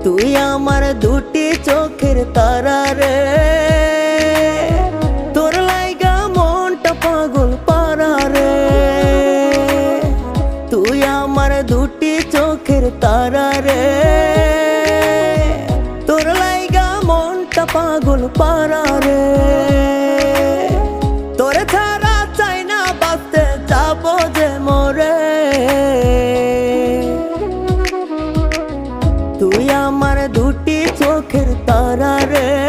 তুই আমার দুটি চোখের তারা রে, তোর লাইগা মনটা পাগল পারা রে। তুই আমার দুটি চোখের তারা রে, তোর লাইগা মনটা পাগল পারা রে। তোরে ছাড়া চাই না বাঁচতে, যাবো যে মরে। তুই আমার দুটি চোখের তারা রে।